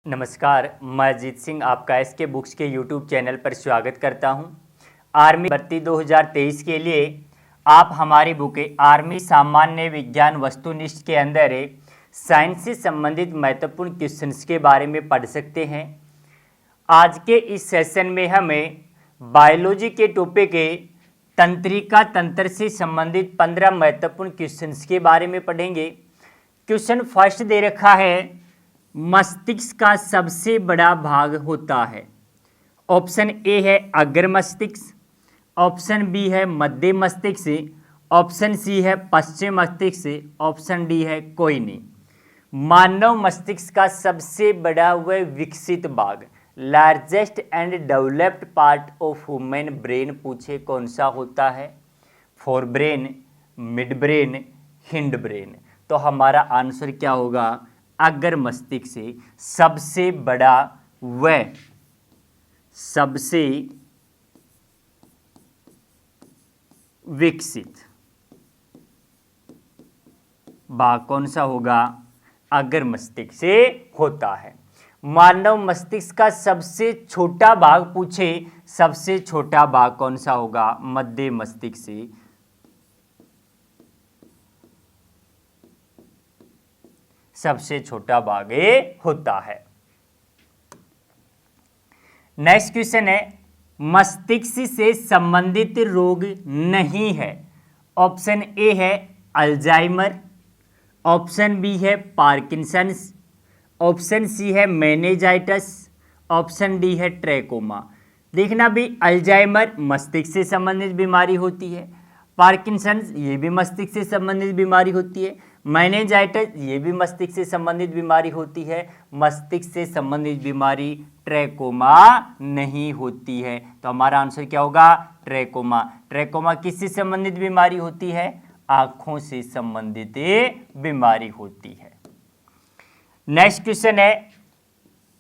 नमस्कार, मैं अजीत सिंह आपका एसके बुक्स के यूट्यूब चैनल पर स्वागत करता हूं। आर्मी भर्ती 2023 के लिए आप हमारी बुक आर्मी सामान्य विज्ञान वस्तुनिष्ठ के अंदर साइंस से संबंधित महत्वपूर्ण क्वेश्चंस के बारे में पढ़ सकते हैं। आज के इस सेशन में हमें बायोलॉजी के टॉपिक तंत्रिका तंत्र से संबंधित 15 महत्वपूर्ण क्वेश्चंस के बारे में पढ़ेंगे। क्वेश्चन फर्स्ट दे रखा है, मस्तिष्क का सबसे बड़ा भाग होता है। ऑप्शन ए है अग्र मस्तिष्क, ऑप्शन बी है मध्य मस्तिष्क, ऑप्शन सी है पश्चिम मस्तिष्क, ऑप्शन डी है कोई नहीं। मानव मस्तिष्क का सबसे बड़ा व विकसित भाग, largest and developed part of human brain पूछे कौन सा होता है? Fore brain, mid brain, hind brain. तो हमारा आंसर क्या होगा? अग्र मस्तिष्क से सबसे बड़ा व सबसे विकसित भाग कौन सा होगा? अग्र मस्तिष्क से होता है। मानव मस्तिष्क का सबसे छोटा भाग पूछे, सबसे छोटा भाग कौन सा होगा? मध्य मस्तिष्क से सबसे छोटा भाग होता है। नेक्स्ट क्वेश्चन है, मस्तिष्क से संबंधित रोग नहीं है। ऑप्शन ए है अल्जाइमर, ऑप्शन बी है पार्किंसंस, ऑप्शन सी है मेनिंजाइटिस, ऑप्शन डी है ट्रैकोमा। देखना भी, अल्जाइमर मस्तिष्क से संबंधित बीमारी होती है, पार्किंसंस ये भी मस्तिष्क से संबंधित बीमारी होती है, मेनिंजाइटिस ये भी मस्तिष्क से संबंधित बीमारी होती है। मस्तिष्क से संबंधित बीमारी ट्रैकोमा नहीं होती है। तो हमारा आंसर क्या होगा? ट्रैकोमा। ट्रैकोमा किससे संबंधित बीमारी होती है? आंखों से संबंधित बीमारी होती है। नेक्स्ट क्वेश्चन है,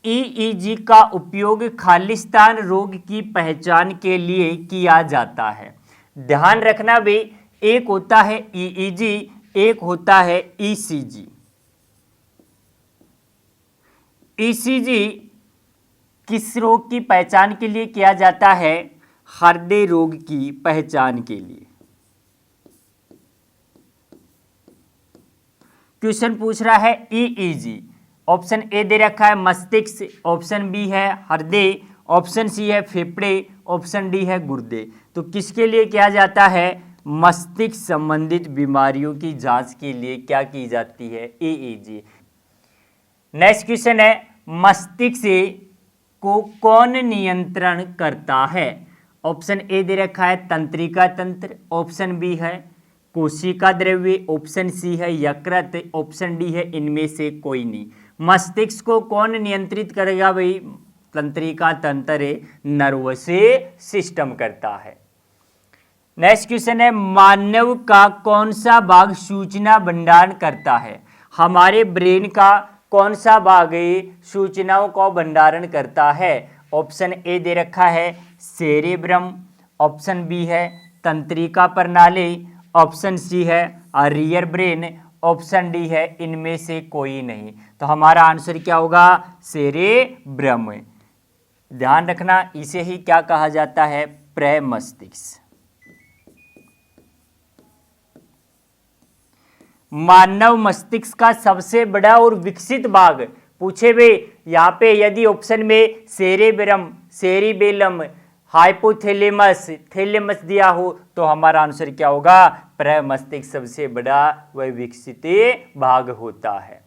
ईईजी का उपयोग खालिस्तान रोग की पहचान के लिए किया जाता है। ध्यान रखना भी, एक होता है ईईजी, एक होता है ईसीजी। ईसीजी किस रोग की पहचान के लिए किया जाता है? हृदय रोग की पहचान के लिए। क्वेश्चन पूछ रहा है ईईजी। ऑप्शन ए दे रखा है मस्तिष्क, ऑप्शन बी है हृदय, ऑप्शन सी है फेफड़े, ऑप्शन डी है गुर्दे। तो किसके लिए किया जाता है? मस्तिष्क संबंधित बीमारियों की जांच के लिए क्या की जाती है? ईईजी। नेक्स्ट क्वेश्चन है, मस्तिष्क को कौन नियंत्रण करता है? ऑप्शन ए दे रखा है तंत्रिका तंत्र, ऑप्शन बी है कोशिका द्रव्य, ऑप्शन सी है यकृत, ऑप्शन डी है इनमें से कोई नहीं। मस्तिष्क को कौन नियंत्रित करेगा भाई? तंत्रिका तंत्र नर्वस सिस्टम करता है। नेक्स्ट क्वेश्चन है, मानव का कौन सा भाग सूचना भंडारण करता है? हमारे ब्रेन का कौन सा भाग सूचनाओं का भंडारण करता है? ऑप्शन ए दे रखा है सेरेब्रम, ऑप्शन बी है तंत्रिका प्रणाली, ऑप्शन सी है रियर ब्रेन, ऑप्शन डी है इनमें से कोई नहीं। तो हमारा आंसर क्या होगा? सेरेब्रम। ध्यान रखना, इसे ही क्या कहा जाता है? प्रमस्तिष्क। मानव मस्तिष्क का सबसे बड़ा और विकसित भाग पूछे वे, यहाँ पे यदि ऑप्शन में सेरेब्रम, सेरिबेलम, हाइपोथैलेमस, थैलेमस दिया हो तो हमारा आंसर क्या होगा? प्रमस्तिष्क सबसे बड़ा व विकसित भाग होता है।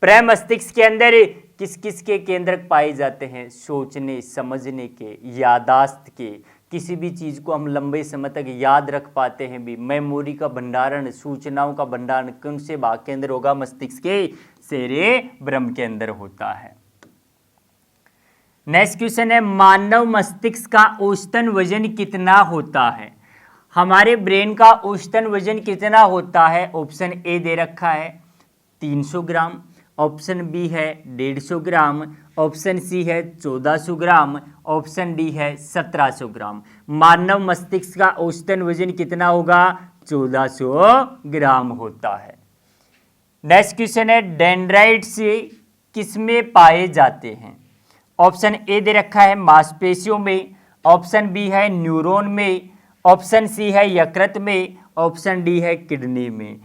प्रमस्तिष्क के अंदर किस किस के केंद्रक पाए जाते हैं? सोचने समझने के, यादाश्त के, किसी भी चीज को हम लंबे समय तक याद रख पाते हैं भी, मेमोरी का भंडारण, सूचनाओं का भंडारण कौन से भाग के अंदर होगा? मस्तिष्क के सेरेब्रम के अंदर होता है। नेक्स्ट क्वेश्चन है, मानव मस्तिष्क का औसतन वजन कितना होता है? हमारे ब्रेन का औसतन वजन कितना होता है? ऑप्शन ए दे रखा है 300 ग्राम, ऑप्शन बी है 150 ग्राम, ऑप्शन सी है 1400 ग्राम, ऑप्शन डी है 1700 ग्राम। मानव मस्तिष्क का औसतन वजन कितना होगा? 1400 ग्राम होता है। नेक्स्ट क्वेश्चन है, डेंड्राइट से किसमें पाए जाते हैं? ऑप्शन ए दे रखा है मांसपेशियों में, ऑप्शन बी है न्यूरॉन में, ऑप्शन सी है यकृत में, ऑप्शन डी है किडनी में।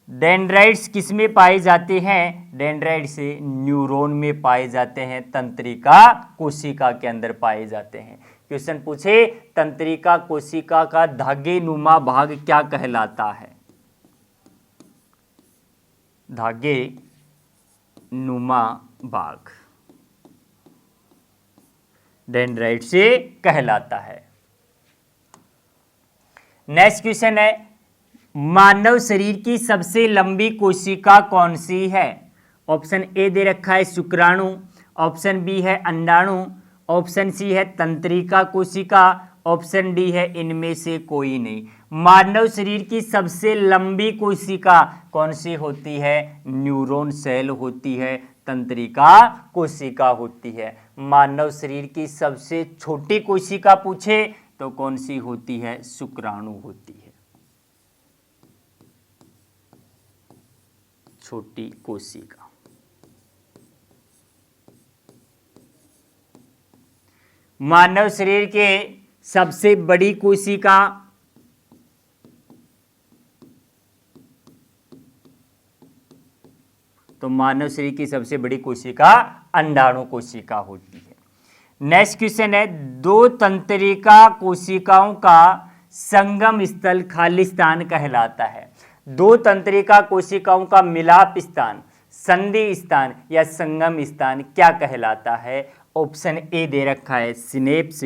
डेंड्राइट्स किसमें पाए जाते हैं? डेंड्राइट्स न्यूरॉन में पाए जाते हैं, तंत्रिका कोशिका के अंदर पाए जाते हैं। क्वेश्चन पूछे तंत्रिका कोशिका का धागे नुमा भाग क्या कहलाता है? धागे नुमा भाग डेंड्राइट से कहलाता है। नेक्स्ट क्वेश्चन है मानव शरीर की सबसे लंबी कोशिका कौन सी है? ऑप्शन ए दे रखा है शुक्राणु, ऑप्शन बी है अंडाणु, ऑप्शन सी है तंत्रिका कोशिका, ऑप्शन डी है इनमें से कोई नहीं। मानव शरीर की सबसे लंबी कोशिका कौन सी होती है? न्यूरॉन सेल होती है, तंत्रिका कोशिका होती है। मानव शरीर की सबसे छोटी कोशिका पूछे तो कौन सी होती है? शुक्राणु होती है, छोटी कोशिका। मानव शरीर के सबसे बड़ी कोशिका तो मानव शरीर की सबसे बड़ी कोशिका अंडाणु कोशिका होती है। नेक्स्ट क्वेश्चन है दो तंत्रिका कोशिकाओं का संगम स्थल खाली स्थान कहलाता है। दो तंत्रिका कोशिकाओं का मिलाप स्थान, संधि स्थान या संगम स्थान क्या कहलाता है? ऑप्शन ए दे रखा है सिनेप्स,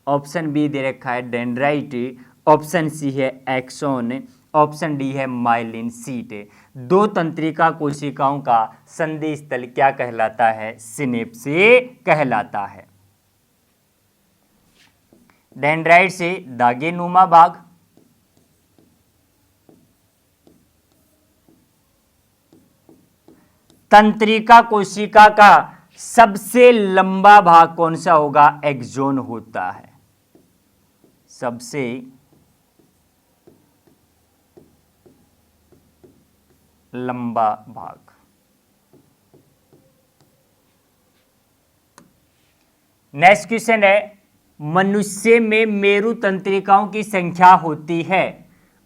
ऑप्शन बी दे रखा है डेंड्राइट, ऑप्शन सी है एक्सोन, ऑप्शन डी है माइलिन सीट। दो तंत्रिका कोशिकाओं का संधि स्थल क्या कहलाता है? सिनेप्स कहलाता है। डेंड्राइट से धागे नुमा भाग, तंत्रिका कोशिका का सबसे लंबा भाग कौन सा होगा? एक्सोन होता है, सबसे लंबा भाग। नेक्स्ट क्वेश्चन है मनुष्य में मेरु तंत्रिकाओं की संख्या होती है।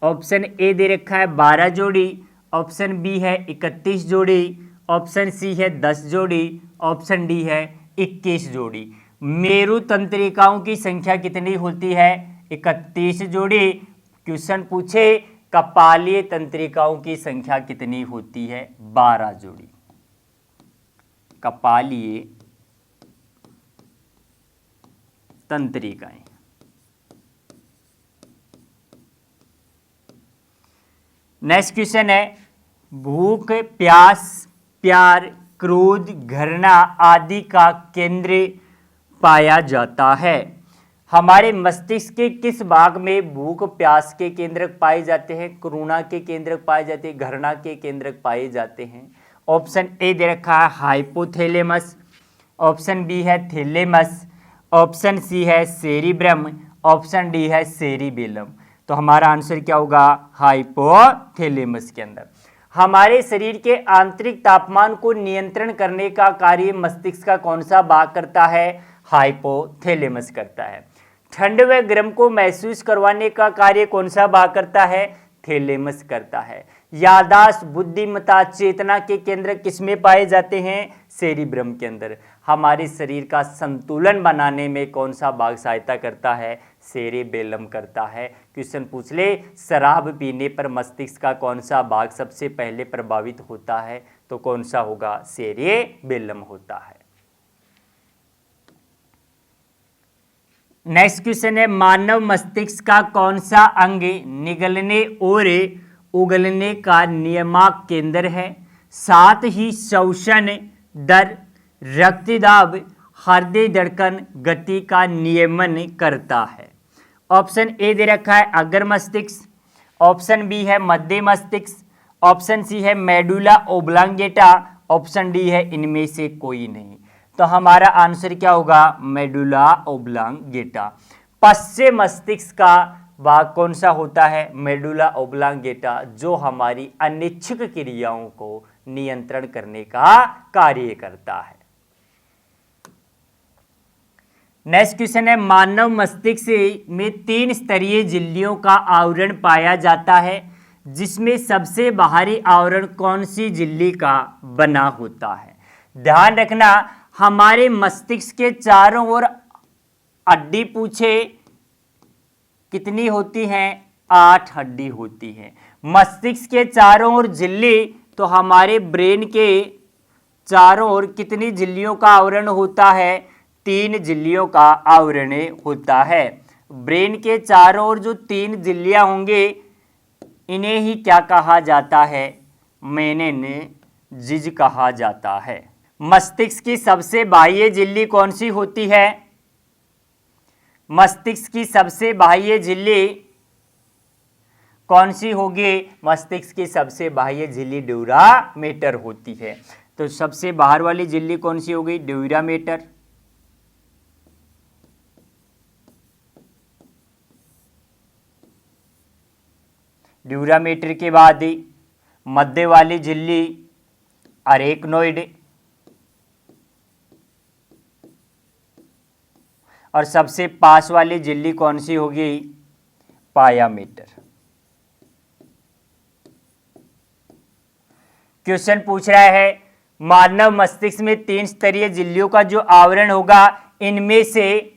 ऑप्शन ए दे रखा है 12 जोड़ी, ऑप्शन बी है 31 जोड़ी, ऑप्शन सी है 10 जोड़ी, ऑप्शन डी है 21 जोड़ी। मेरु तंत्रिकाओं की संख्या कितनी होती है? 31 जोड़ी। क्वेश्चन पूछे कपालीय तंत्रिकाओं की संख्या कितनी होती है? 12 जोड़ी। कपालीय तंत्रिकाएं। नेक्स्ट क्वेश्चन है भूख, प्यास, प्यार, क्रोध, घृणा आदि का केंद्र पाया जाता है। हमारे मस्तिष्क के किस भाग में भूख प्यास के केंद्रक पाए जाते हैं? करुणा के केंद्रक पाए जाते हैं, घृणा के केंद्रक पाए जाते हैं। ऑप्शन ए दे रखा है हाइपोथैलेमस, ऑप्शन बी है थैलेमस, ऑप्शन सी है सेरिब्रम, ऑप्शन डी है सेरिबेलम। तो हमारा आंसर क्या होगा? हाइपोथैलेमस के अंदर। हमारे शरीर के आंतरिक तापमान को नियंत्रण करने का कार्य मस्तिष्क का कौन सा भाग करता है? हाइपोथैलेमस करता है। ठंड व गर्म को महसूस करवाने का कार्य कौन सा भाग करता है? थैलेमस करता है। याददाश्त, बुद्धिमत्ता, चेतना के केंद्र किसमें पाए जाते हैं? सेरिब्रम के अंदर। हमारे शरीर का संतुलन बनाने में कौन सा भाग सहायता करता है? सेरिबेलम करता है। क्वेश्चन पूछ ले शराब पीने पर मस्तिष्क का कौन सा भाग सबसे पहले प्रभावित होता है? तो कौन सा होगा? सेरिबेलम होता है। नेक्स्ट क्वेश्चन है मानव मस्तिष्क का कौन सा अंग निगलने और उगलने का नियामक केंद्र है? साथ ही श्वसन दर, रक्तदाब, हृदय धड़कन गति का नियमन करता है। ऑप्शन ए दे रखा है अग्र मस्तिष्क, ऑप्शन बी है मध्य मस्तिष्क, ऑप्शन सी है मेडुला ओब्लांगेटा, ऑप्शन डी है इनमें से कोई नहीं। तो हमारा आंसर क्या होगा? Medulla oblongata. पश्चिम मस्तिष्क का भाग कौन सा होता है? मेडुला ओब्लांगेटा, जो हमारी अनिच्छुक क्रियाओं को नियंत्रण करने का कार्य करता है। नेक्स्ट क्वेश्चन है, मानव मस्तिष्क में 3 स्तरीय झिल्लियों का आवरण पाया जाता है, जिसमें सबसे बाहरी आवरण कौन सी झिल्ली का बना होता है? ध्यान रखना, हमारे मस्तिष्क के चारों ओर हड्डी पूछे कितनी होती हैं? 8 हड्डी होती हैं। मस्तिष्क के चारों ओर झिल्ली, तो हमारे ब्रेन के चारों ओर कितनी झिल्लियों का आवरण होता है? 3 झिल्लियों का आवरण होता है। ब्रेन के चारों ओर जो 3 झिल्लियां होंगे, इन्हें ही क्या कहा जाता है? मेनिनजिज कहा जाता है। मस्तिष्क की सबसे बाह्य झिल्ली कौन सी होती है? मस्तिष्क की सबसे बाह्य झिल्ली कौन सी होगी? मस्तिष्क की सबसे बाह्य झिल्ली ड्यूरामेटर होती है। तो सबसे बाहर वाली झिल्ली कौन सी होगी? ड्यूरामेटर। ड्यूरामेटर के बाद मध्य वाली झिल्ली अरेक्नोइड, और सबसे पास वाली झिल्ली कौन सी होगी? पायामेटर। क्वेश्चन पूछ रहा है, मानव मस्तिष्क में 3 स्तरीय झिल्लियों का जो आवरण होगा, इनमें से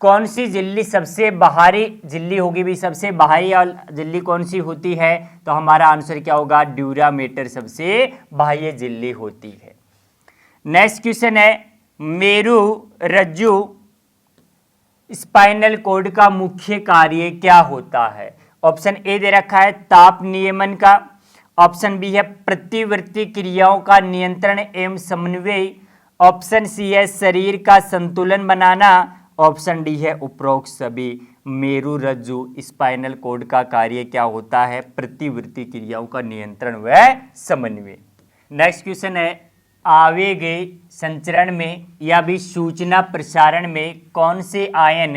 कौन सी झिल्ली सबसे बाहरी झिल्ली होगी? भी सबसे बाहरी झिल्ली कौन सी होती है? तो हमारा आंसर क्या होगा? ड्यूरामेटर सबसे बाह्य झिल्ली होती है। नेक्स्ट क्वेश्चन है, मेरु रज्जु स्पाइनल कॉर्ड का मुख्य कार्य क्या होता है? ऑप्शन ए दे रखा है ताप नियमन का, ऑप्शन बी है प्रतिवर्ती क्रियाओं का नियंत्रण एवं समन्वय, ऑप्शन सी है शरीर का संतुलन बनाना, ऑप्शन डी है उपरोक्त सभी। मेरु रज्जु स्पाइनल कॉर्ड का कार्य क्या होता है? प्रतिवर्ती क्रियाओं का नियंत्रण व समन्वय। नेक्स्ट क्वेश्चन है, आवेग संचरण में या भी सूचना प्रसारण में कौन से आयन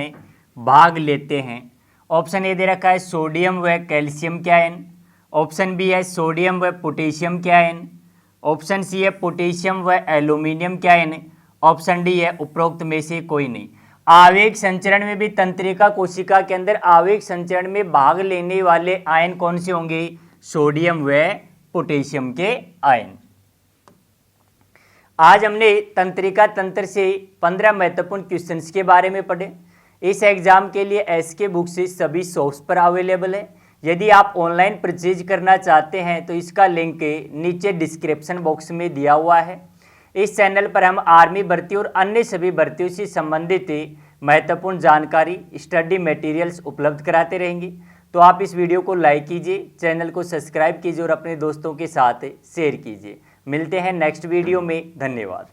भाग लेते हैं? ऑप्शन ए दे रखा है सोडियम व कैल्शियम के आयन, ऑप्शन बी है सोडियम व पोटेशियम के आयन, ऑप्शन सी है पोटेशियम व एल्यूमिनियम के आयन, ऑप्शन डी है उपरोक्त में से कोई नहीं। आवेग संचरण में भी तंत्रिका कोशिका के अंदर आवेग संचरण में भाग लेने वाले आयन कौन से होंगे? सोडियम व पोटेशियम के आयन। आज हमने तंत्रिका तंत्र से 15 महत्वपूर्ण क्वेश्चंस के बारे में पढ़े। इस एग्जाम के लिए एसके बुक से सभी शॉप्स पर अवेलेबल है। यदि आप ऑनलाइन परचेज करना चाहते हैं तो इसका लिंक नीचे डिस्क्रिप्शन बॉक्स में दिया हुआ है। इस चैनल पर हम आर्मी भर्ती और अन्य सभी भर्तियों से संबंधित महत्वपूर्ण जानकारी, स्टडी मटेरियल्स उपलब्ध कराते रहेंगे। तो आप इस वीडियो को लाइक कीजिए, चैनल को सब्सक्राइब कीजिए और अपने दोस्तों के साथ शेयर कीजिए। मिलते हैं नेक्स्ट वीडियो में। धन्यवाद।